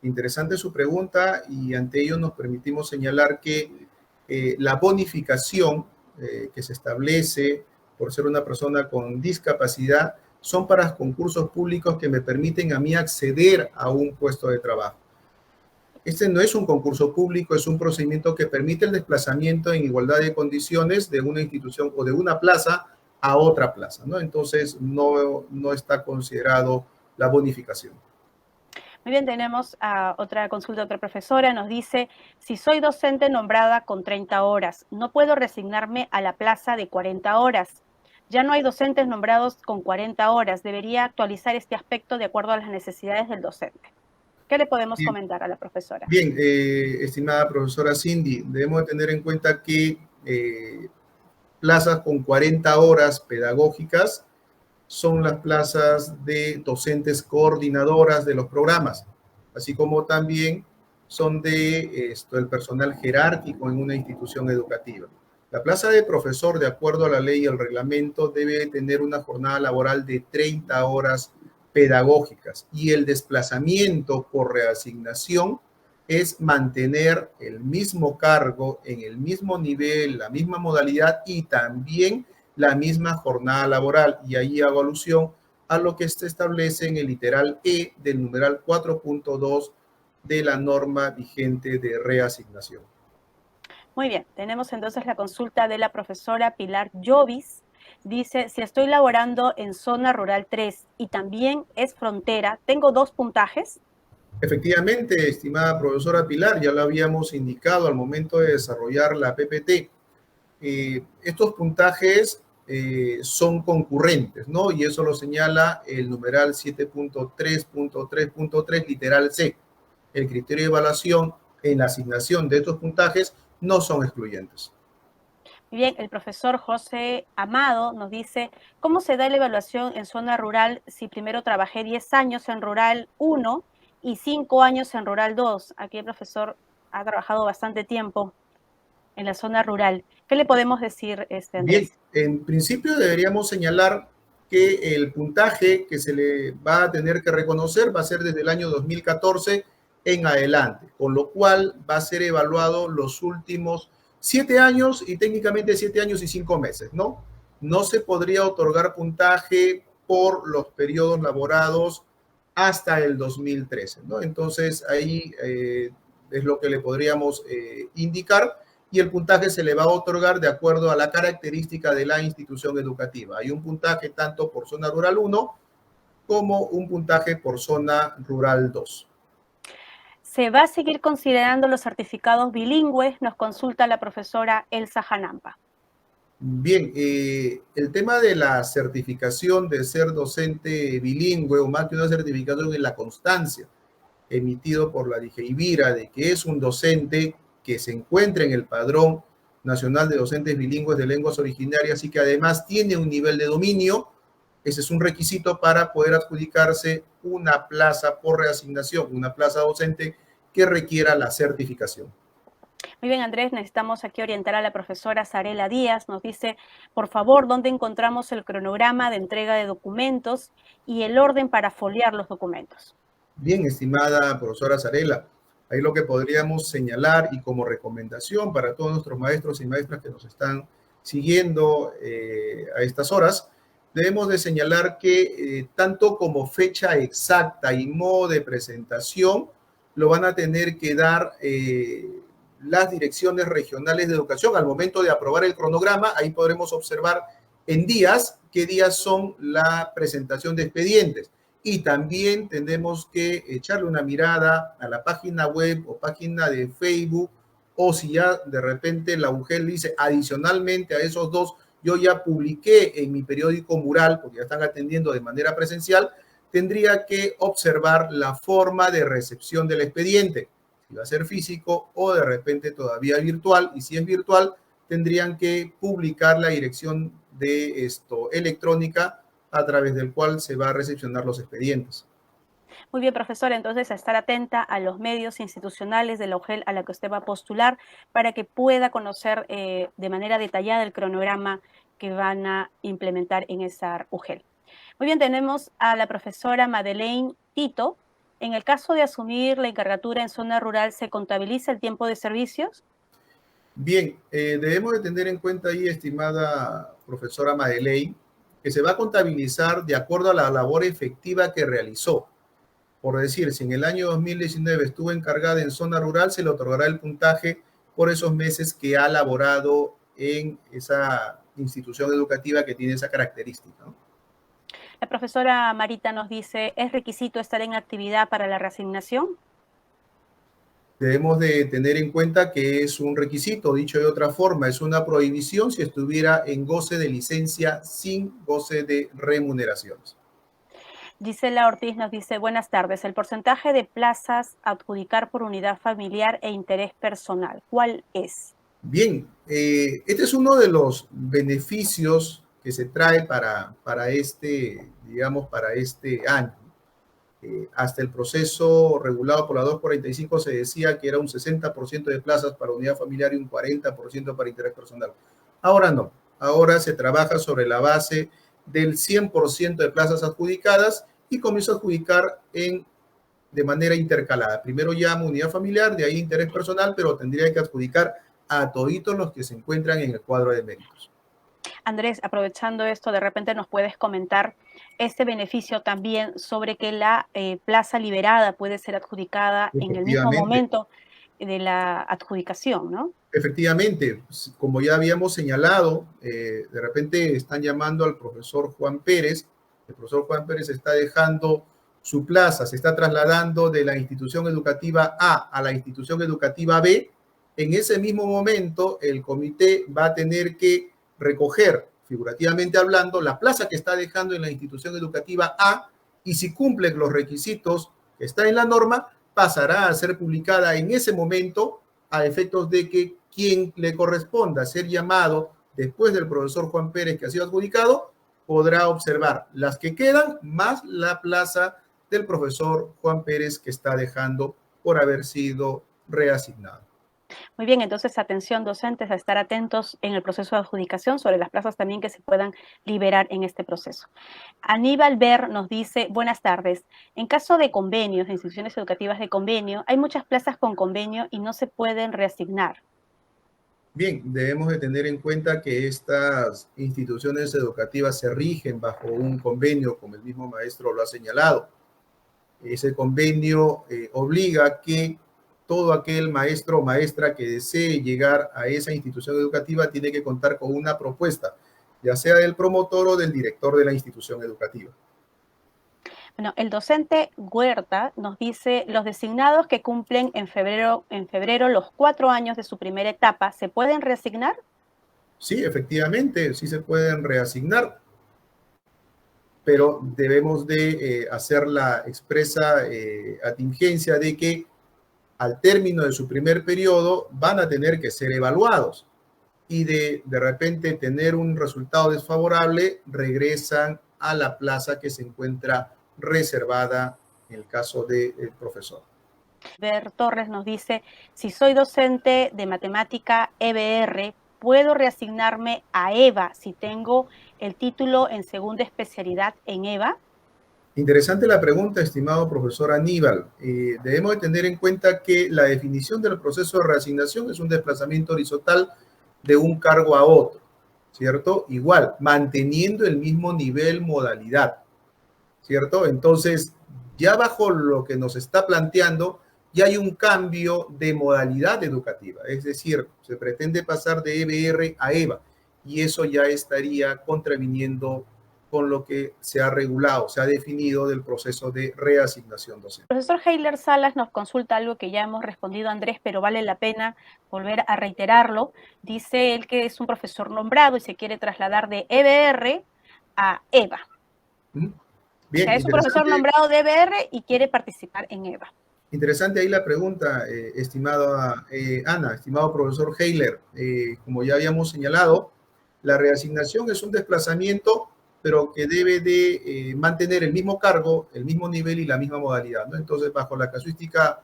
interesante su pregunta, y ante ello nos permitimos señalar que la bonificación que se establece por ser una persona con discapacidad son para concursos públicos que me permiten a mí acceder a un puesto de trabajo. Este no es un concurso público, es un procedimiento que permite el desplazamiento en igualdad de condiciones de una institución o de una plaza a otra plaza, ¿no? Entonces, no está considerado la bonificación. Muy bien, tenemos otra consulta, otra profesora. Nos dice, si soy docente nombrada con 30 horas, no puedo resignarme a la plaza de 40 horas. Ya no hay docentes nombrados con 40 horas. Debería actualizar este aspecto de acuerdo a las necesidades del docente. ¿Qué le podemos comentar a la profesora? Bien, estimada profesora Cindy, debemos tener en cuenta que plazas con 40 horas pedagógicas son las plazas de docentes coordinadoras de los programas, así como también son de el personal jerárquico en una institución educativa. La plaza de profesor, de acuerdo a la ley y el reglamento, debe tener una jornada laboral de 30 horas pedagógicas, y el desplazamiento por reasignación es mantener el mismo cargo en el mismo nivel, la misma modalidad y también la misma jornada laboral. Y ahí hago alusión a lo que se establece en el literal E del numeral 4.2 de la norma vigente de reasignación. Muy bien, tenemos entonces la consulta de la profesora Pilar Llovis. Dice, si estoy laborando en zona rural 3 y también es frontera, ¿tengo 2 puntajes? Efectivamente, estimada profesora Pilar, ya lo habíamos indicado al momento de desarrollar la PPT. Estos puntajes son concurrentes, ¿no? Y eso lo señala el numeral 7.3.3.3, literal C. El criterio de evaluación en la asignación de estos puntajes no son excluyentes. Bien, el profesor José Amado nos dice, ¿cómo se da la evaluación en zona rural si primero trabajé 10 años en rural 1 y 5 años en rural 2? Aquí el profesor ha trabajado bastante tiempo en la zona rural. ¿Qué le podemos decir, Andrés? Bien, en principio deberíamos señalar que el puntaje que se le va a tener que reconocer va a ser desde el año 2014 en adelante, con lo cual va a ser evaluado los últimos 7 años y técnicamente 7 años y 5 meses, ¿no? No se podría otorgar puntaje por los periodos laborados hasta el 2013, ¿no? Entonces ahí es lo que le podríamos indicar, y el puntaje se le va a otorgar de acuerdo a la característica de la institución educativa. Hay un puntaje tanto por zona rural 1 como un puntaje por zona rural 2. ¿Se va a seguir considerando los certificados bilingües? Nos consulta la profesora Elsa Janampa. Bien, el tema de la certificación de ser docente bilingüe, o más que una certificación, en la constancia emitido por la DIGEIVIRA de que es un docente que se encuentra en el Padrón Nacional de Docentes Bilingües de Lenguas Originarias y que además tiene un nivel de dominio. Ese es un requisito para poder adjudicarse una plaza por reasignación, una plaza docente que requiera la certificación. Muy bien, Andrés, necesitamos aquí orientar a la profesora Sarela Díaz. Nos dice, por favor, ¿dónde encontramos el cronograma de entrega de documentos y el orden para foliar los documentos? Bien, estimada profesora Sarela, ahí lo que podríamos señalar y como recomendación para todos nuestros maestros y maestras que nos están siguiendo a estas horas, debemos de señalar que tanto como fecha exacta y modo de presentación lo van a tener que dar las direcciones regionales de educación al momento de aprobar el cronograma. Ahí podremos observar en días qué días son la presentación de expedientes. Y también tenemos que echarle una mirada a la página web o página de Facebook o si ya de repente la UGEL dice adicionalmente a esos dos, yo ya publiqué en mi periódico mural, porque ya están atendiendo de manera presencial, tendría que observar la forma de recepción del expediente, si va a ser físico o de repente todavía virtual, y si es virtual, tendrían que publicar la dirección de electrónica a través del cual se va a recepcionar los expedientes. Muy bien, profesor, entonces a estar atenta a los medios institucionales de la UGEL a la que usted va a postular para que pueda conocer de manera detallada el cronograma que van a implementar en esa UGEL. Muy bien, tenemos a la profesora Madeleine Tito. En el caso de asumir la encargatura en zona rural, ¿se contabiliza el tiempo de servicios? Bien, debemos de tener en cuenta ahí, estimada profesora Madeleine, que se va a contabilizar de acuerdo a la labor efectiva que realizó. Por decir, si en el año 2019 estuvo encargada en zona rural, se le otorgará el puntaje por esos meses que ha laborado en esa institución educativa que tiene esa característica, ¿no? La profesora Marita nos dice, ¿es requisito estar en actividad para la reasignación? Debemos de tener en cuenta que es un requisito, dicho de otra forma, es una prohibición si estuviera en goce de licencia sin goce de remuneraciones. Gisela Ortiz nos dice, buenas tardes, el porcentaje de plazas a adjudicar por unidad familiar e interés personal, ¿cuál es? Bien, este es uno de los beneficios que se trae para digamos, para este año. Hasta el proceso regulado por la 245 se decía que era un 60% de plazas para unidad familiar y un 40% para interés personal. Ahora no, ahora se trabaja sobre la base del 100% de plazas adjudicadas y comienza a adjudicar de manera intercalada. Primero llama unidad familiar, de ahí interés personal, pero tendría que adjudicar a toditos los que se encuentran en el cuadro de méritos. Andrés, aprovechando esto, de repente nos puedes comentar este beneficio también sobre que la plaza liberada puede ser adjudicada en el mismo Efectivamente, momento de la adjudicación, ¿no? efectivamente, como ya habíamos señalado, de repente están llamando al profesor Juan Pérez. El profesor Juan Pérez está dejando su plaza, se está trasladando de la institución educativa A la institución educativa B. En ese mismo momento, el comité va a tener que recoger, figurativamente hablando, la plaza que está dejando en la institución educativa A, y si cumplen los requisitos que está en la norma, pasará a ser publicada en ese momento a efectos de que quien le corresponda ser llamado después del profesor Juan Pérez que ha sido adjudicado, podrá observar las que quedan más la plaza del profesor Juan Pérez que está dejando por haber sido reasignado. Muy bien, entonces atención docentes a estar atentos en el proceso de adjudicación sobre las plazas también que se puedan liberar en este proceso. Aníbal Ver nos dice, buenas tardes, en caso de convenios, de instituciones educativas de convenio, hay muchas plazas con convenio y no se pueden reasignar. Bien, debemos de tener en cuenta que estas instituciones educativas se rigen bajo un convenio, como el mismo maestro lo ha señalado. Ese convenio obliga a que todo aquel maestro o maestra que desee llegar a esa institución educativa tiene que contar con una propuesta, ya sea del promotor o del director de la institución educativa. Bueno, el docente Huerta nos dice, los designados que cumplen en febrero los 4 años de su primera etapa, ¿se pueden reasignar? Sí, efectivamente, sí se pueden reasignar, pero debemos de hacer la expresa atingencia de que al término de su primer periodo van a tener que ser evaluados y de repente tener un resultado desfavorable, regresan a la plaza que se encuentra reservada en el caso del profesor. Ver Torres nos dice, si soy docente de matemática EBR, ¿puedo reasignarme a EVA si tengo el título en segunda especialidad en EVA? Interesante la pregunta, estimado profesor Aníbal. Debemos de tener en cuenta que la definición del proceso de reasignación es un desplazamiento horizontal de un cargo a otro, ¿cierto? Igual, manteniendo el mismo nivel modalidad, ¿cierto? Entonces, ya bajo lo que nos está planteando, ya hay un cambio de modalidad educativa, es decir, se pretende pasar de EBR a EVA, y eso ya estaría contraviniendo con lo que se ha regulado, se ha definido del proceso de reasignación docente. El profesor Heiler Salas nos consulta algo que ya hemos respondido a Andrés, pero vale la pena volver a reiterarlo. Dice él que es un profesor nombrado y se quiere trasladar de EBR a EVA. Bien, o sea, es un profesor nombrado de EBR y quiere participar en EVA. Interesante ahí la pregunta, estimada Ana, estimado profesor Heiler. Como ya habíamos señalado, la reasignación es un desplazamiento, pero que debe de mantener el mismo cargo, el mismo nivel y la misma modalidad, ¿no? Entonces, bajo la casuística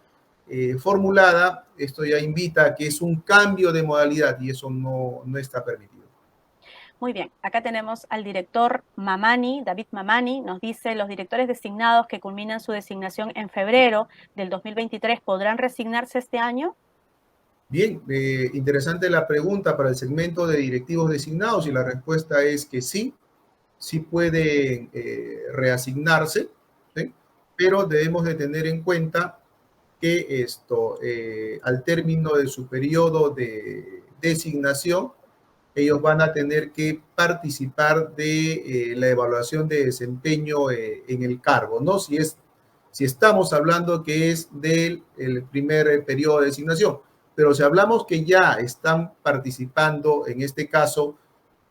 formulada, esto ya invita a que es un cambio de modalidad y eso no está permitido. Muy bien, acá tenemos al director Mamani, David Mamani, nos dice, los directores designados que culminan su designación en febrero del 2023, ¿podrán reasignarse este año? Bien, interesante la pregunta para el segmento de directivos designados y la respuesta es que sí, sí pueden reasignarse, ¿sí? Pero debemos de tener en cuenta que al término de su periodo de designación, ellos van a tener que participar de la evaluación de desempeño en el cargo, ¿no? Si estamos hablando que es del primer periodo de designación, pero si hablamos que ya están participando, en este caso,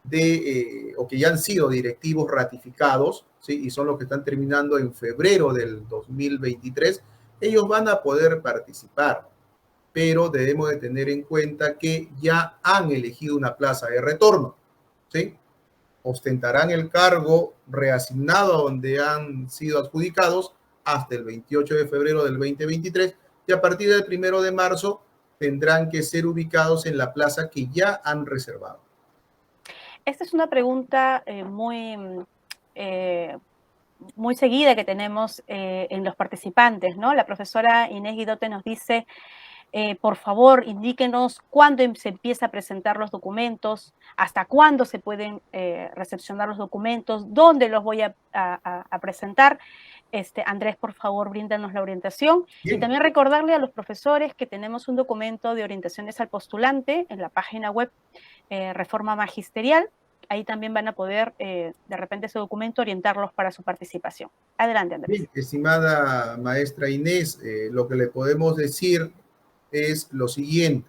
o que ya han sido directivos ratificados, ¿sí? Y son los que están terminando en febrero del 2023, ellos van a poder participar, pero debemos de tener en cuenta que ya han elegido una plaza de retorno, ¿sí? Ostentarán el cargo reasignado a donde han sido adjudicados hasta el 28 de febrero del 2023 y a partir del 1 de marzo tendrán que ser ubicados en la plaza que ya han reservado. Esta es una pregunta muy seguida que tenemos en los participantes, ¿no? La profesora Inés Guidote nos dice, por favor, indíquenos cuándo se empieza a presentar los documentos, hasta cuándo se pueden recepcionar los documentos, dónde los voy a presentar. Andrés, por favor, bríndanos la orientación. Bien. Y también recordarle a los profesores que tenemos un documento de orientaciones al postulante en la página web Reforma Magisterial. Ahí también van a poder, de repente, ese documento orientarlos para su participación. Adelante, Andrés. Bien, estimada maestra Inés, lo que le podemos decir es lo siguiente.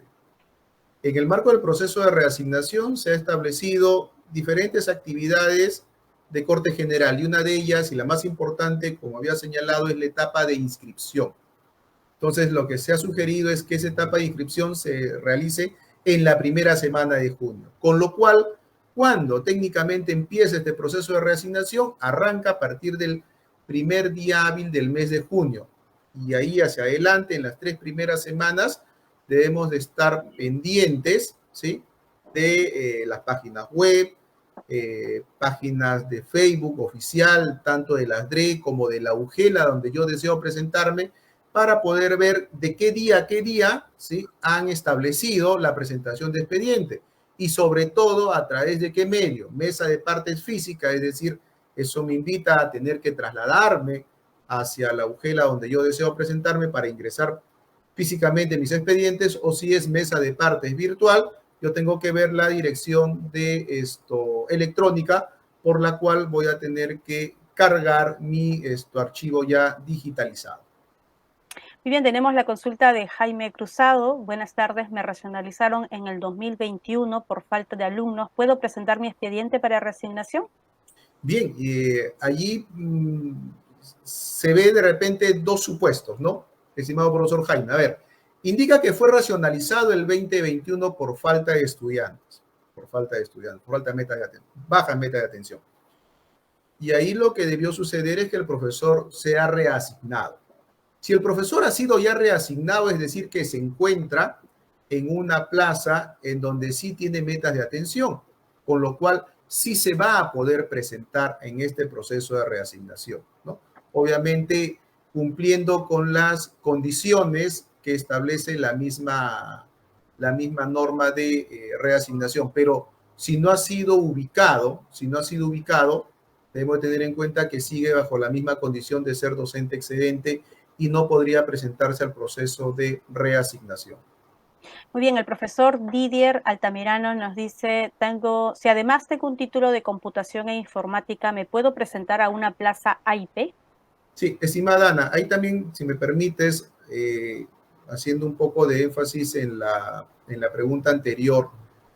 En el marco del proceso de reasignación se ha establecido diferentes actividades de corte general y una de ellas, y la más importante, como había señalado, es la etapa de inscripción. Entonces, lo que se ha sugerido es que esa etapa de inscripción se realice en la primera semana de junio, con lo cual, cuando técnicamente empiece este proceso de reasignación, arranca a partir del primer día hábil del mes de junio. Y ahí hacia adelante, en las 3 primeras semanas, debemos de estar pendientes, ¿sí? De las páginas web, páginas de Facebook oficial, tanto de las DRE como de la UGELA, donde yo deseo presentarme, para poder ver de qué día a qué día, ¿sí? Han establecido la presentación de expediente y sobre todo a través de qué medio, mesa de partes física, es decir, eso me invita a tener que trasladarme hacia la UGELA donde yo deseo presentarme para ingresar físicamente mis expedientes, o si es mesa de partes virtual, yo tengo que ver la dirección de electrónica por la cual voy a tener que cargar mi archivo ya digitalizado. Muy bien, tenemos la consulta de Jaime Cruzado. Buenas tardes, me racionalizaron en el 2021 por falta de alumnos. ¿Puedo presentar mi expediente para reasignación? Bien, allí se ve de repente 2 supuestos, ¿no? Estimado profesor Jaime, a ver, indica que fue racionalizado el 2021 por falta de estudiantes, por falta de meta de atención, baja meta de atención. Y ahí lo que debió suceder es que el profesor sea reasignado. Si el profesor ha sido ya reasignado, es decir, que se encuentra en una plaza en donde sí tiene metas de atención, con lo cual sí se va a poder presentar en este proceso de reasignación, ¿no? Obviamente cumpliendo con las condiciones que establece la misma norma de reasignación, pero si no ha sido ubicado, debemos tener en cuenta que sigue bajo la misma condición de ser docente excedente y no podría presentarse al proceso de reasignación. Muy bien, el profesor Didier Altamirano nos dice, si además tengo un título de computación e informática, ¿me puedo presentar a una plaza AIP? Sí, estimada Ana, ahí también, si me permites, haciendo un poco de énfasis en la pregunta anterior,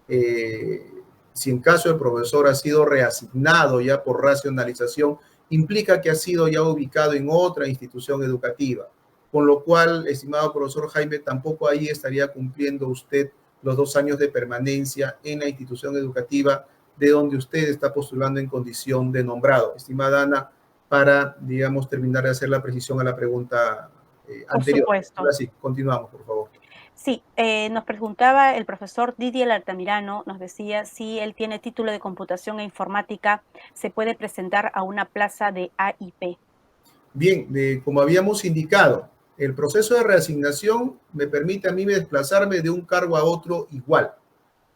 eh, si en caso el profesor ha sido reasignado ya por racionalización, implica que ha sido ya ubicado en otra institución educativa, con lo cual, estimado profesor Jaime, tampoco ahí estaría cumpliendo usted los 2 años de permanencia en la institución educativa de donde usted está postulando en condición de nombrado. Estimada Ana, para, digamos, terminar de hacer la precisión a la pregunta Por anterior. Ahora supuesto. sí, continuamos, por favor. Sí, nos preguntaba el profesor Didier Altamirano, nos decía si él tiene título de computación e informática, se puede presentar a una plaza de AIP. Bien, como habíamos indicado, el proceso de reasignación me permite a mí desplazarme de un cargo a otro igual.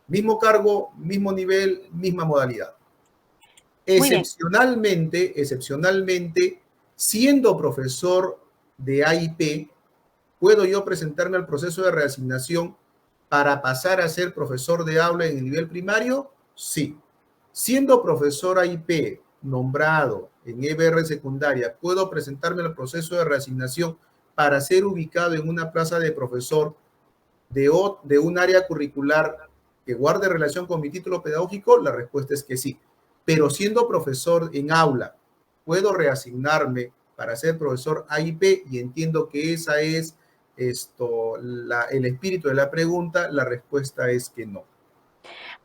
Mismo cargo, mismo nivel, misma modalidad. Muy bien. Excepcionalmente, siendo profesor de AIP, ¿puedo yo presentarme al proceso de reasignación para pasar a ser profesor de aula en el nivel primario? Sí. Siendo profesor AIP nombrado en EBR secundaria, ¿puedo presentarme al proceso de reasignación para ser ubicado en una plaza de profesor de un área curricular que guarde relación con mi título pedagógico? La respuesta es que sí. Pero siendo profesor en aula, ¿puedo reasignarme para ser profesor AIP? Y entiendo que esa es el espíritu de la pregunta. La respuesta es que no.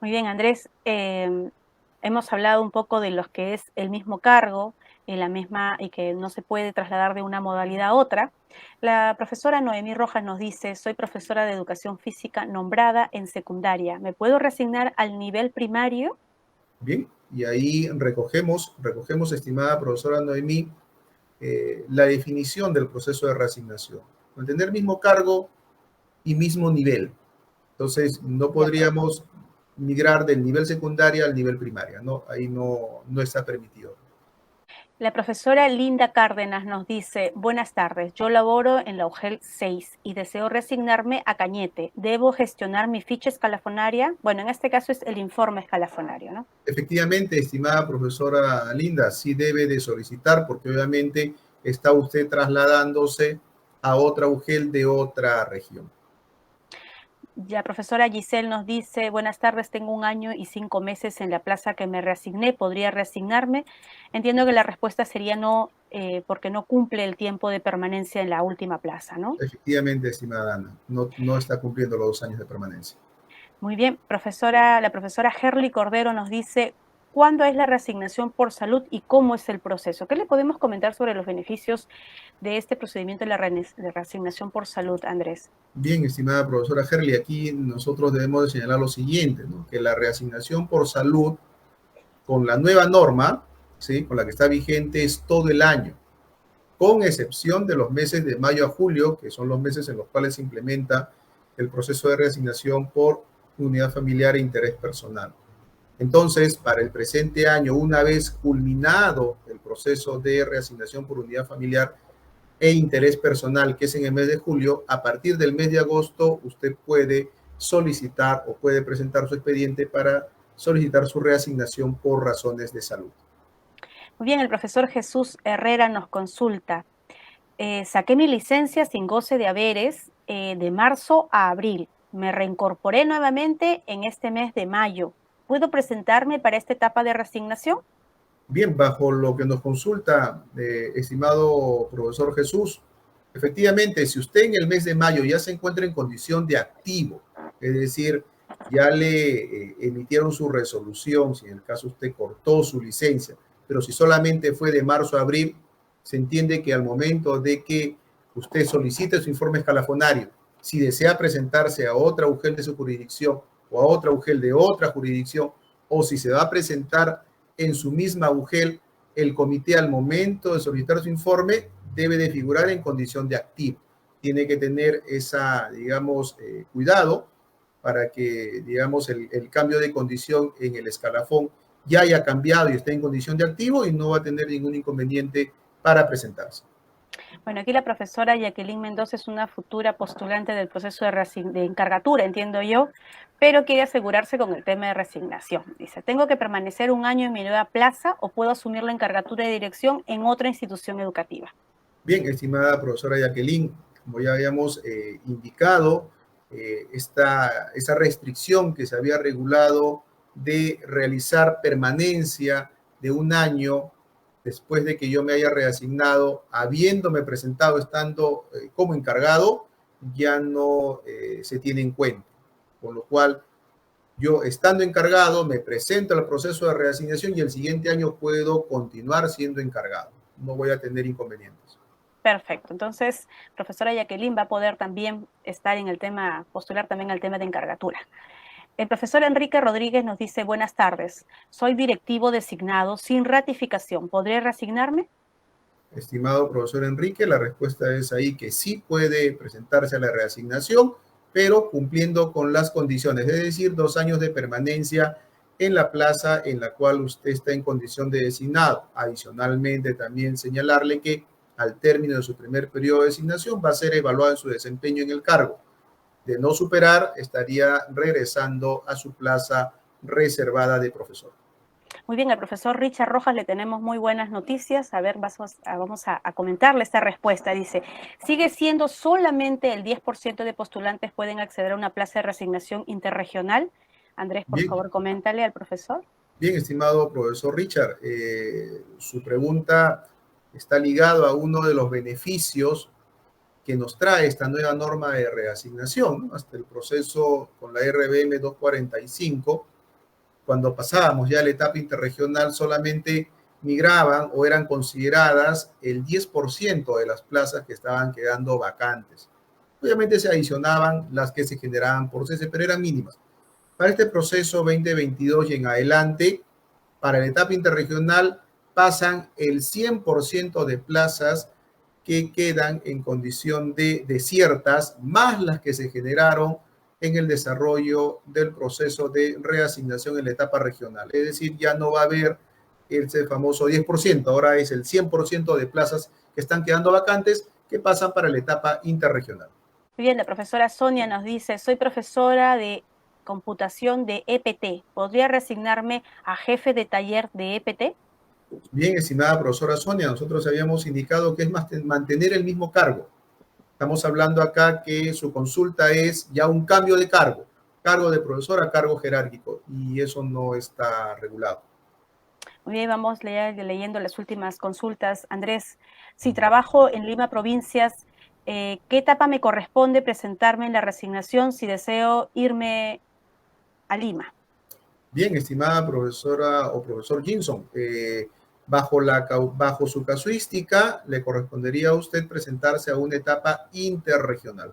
Muy bien, Andrés. Hemos hablado un poco de los que es el mismo cargo en la misma y que no se puede trasladar de una modalidad a otra. La profesora Noemí Rojas nos dice, soy profesora de educación física nombrada en secundaria. ¿Me puedo reasignar al nivel primario? Bien, y ahí recogemos, estimada profesora Noemí, la definición del proceso de reasignación. Mantener mismo cargo y mismo nivel. Entonces, no De acuerdo. podríamos migrar del nivel secundaria al nivel primaria, ¿no? Ahí no está permitido. La profesora Linda Cárdenas nos dice, buenas tardes, yo laboro en la UGEL 6 y deseo reasignarme a Cañete. ¿Debo gestionar mi ficha escalafonaria? Bueno, en este caso es el informe escalafonario, ¿no? Efectivamente, estimada profesora Linda, sí debe de solicitar porque obviamente está usted trasladándose a otra UGEL de otra región. La profesora Giselle nos dice, buenas tardes, tengo 1 año y 5 meses en la plaza que me reasigné, ¿podría reasignarme? Entiendo que la respuesta sería no, porque no cumple el tiempo de permanencia en la última plaza, ¿no? Efectivamente, estimada Ana, no está cumpliendo los 2 años de permanencia. Muy bien, la profesora Herly Cordero nos dice, ¿cuándo es la reasignación por salud y cómo es el proceso? ¿Qué le podemos comentar sobre los beneficios de este procedimiento de reasignación por salud, Andrés? Bien, estimada profesora Herli, aquí nosotros debemos de señalar lo siguiente, ¿no? Que la reasignación por salud con la nueva norma, ¿sí? Con la que está vigente, es todo el año, con excepción de los meses de mayo a julio, que son los meses en los cuales se implementa el proceso de reasignación por unidad familiar e interés personal. Entonces, para el presente año, una vez culminado el proceso de reasignación por unidad familiar e interés personal, que es en el mes de julio, a partir del mes de agosto usted puede solicitar o puede presentar su expediente para solicitar su reasignación por razones de salud. Muy bien, el profesor Jesús Herrera nos consulta. Saqué mi licencia sin goce de haberes de marzo a abril. Me reincorporé nuevamente en este mes de mayo. ¿Puedo presentarme para esta etapa de reasignación? Bien, bajo lo que nos consulta, estimado profesor Jesús, efectivamente, si usted en el mes de mayo ya se encuentra en condición de activo, es decir, ya le emitieron su resolución, si en el caso usted cortó su licencia, pero si solamente fue de marzo a abril, se entiende que al momento de que usted solicite su informe escalafonario, si desea presentarse a otra UGEL de su jurisdicción o a otra UGEL de otra jurisdicción, o si se va a presentar en su misma UGEL, el comité al momento de solicitar su informe debe de figurar en condición de activo. Tiene que tener esa, digamos, cuidado para que, digamos, el cambio de condición en el escalafón ya haya cambiado y esté en condición de activo y no va a tener ningún inconveniente para presentarse. Bueno, aquí la profesora Jacqueline Mendoza es una futura postulante del proceso de encargatura, entiendo yo, pero quiere asegurarse con el tema de resignación. Dice, ¿tengo que permanecer un año en mi nueva plaza o puedo asumir la encargatura de dirección en otra institución educativa? Bien, estimada profesora Jacqueline, como ya habíamos indicado, esa restricción que se había regulado de realizar permanencia de un año después de que yo me haya reasignado, habiéndome presentado estando como encargado, ya no se tiene en cuenta. Con lo cual, yo estando encargado, me presento al proceso de reasignación y el siguiente año puedo continuar siendo encargado. No voy a tener inconvenientes. Perfecto. Entonces, profesora Jacqueline va a poder también estar en el tema, postular también al tema de encargatura. El profesor Enrique Rodríguez nos dice, buenas tardes, soy directivo designado sin ratificación, ¿podré reasignarme? Estimado profesor Enrique, la respuesta es ahí que sí puede presentarse a la reasignación, pero cumpliendo con las condiciones, es decir, 2 años de permanencia en la plaza en la cual usted está en condición de designado. Adicionalmente, también señalarle que al término de su primer periodo de designación va a ser evaluado en su desempeño en el cargo. De no superar, estaría regresando a su plaza reservada de profesor. Muy bien, al profesor Richard Rojas le tenemos muy buenas noticias. A ver, vamos a comentarle esta respuesta. Dice, sigue siendo solamente el 10% de postulantes pueden acceder a una plaza de reasignación interregional. Andrés, por Bien, favor, coméntale al profesor. bien, estimado profesor Richard, su pregunta está ligado a uno de los beneficios que nos trae esta nueva norma de reasignación, ¿no? Hasta el proceso con la RBM 245, cuando pasábamos ya a la etapa interregional, solamente migraban o eran consideradas el 10% de las plazas que estaban quedando vacantes. Obviamente se adicionaban las que se generaban por cese, pero eran mínimas. Para este proceso 2022 y en adelante, para la etapa interregional, pasan el 100% de plazas que quedan en condición de desiertas, más las que se generaron en el desarrollo del proceso de reasignación en la etapa regional. Es decir, ya no va a haber ese famoso 10%, ahora es el 100% de plazas que están quedando vacantes que pasan para la etapa interregional. Muy bien, la profesora Sonia nos dice, soy profesora de computación de EPT. ¿Podría reasignarme a jefe de taller de EPT? Bien, estimada profesora Sonia, nosotros habíamos indicado que es mantener el mismo cargo. Estamos hablando acá que su consulta es ya un cambio de cargo de profesor a cargo jerárquico, y eso no está regulado. Muy bien, vamos leyendo las últimas consultas. Andrés, si trabajo en Lima Provincias, ¿qué etapa me corresponde presentarme en la reasignación si deseo irme a Lima? Bien, estimada profesora o profesor Ginson, bajo su casuística le correspondería a usted presentarse a una etapa interregional.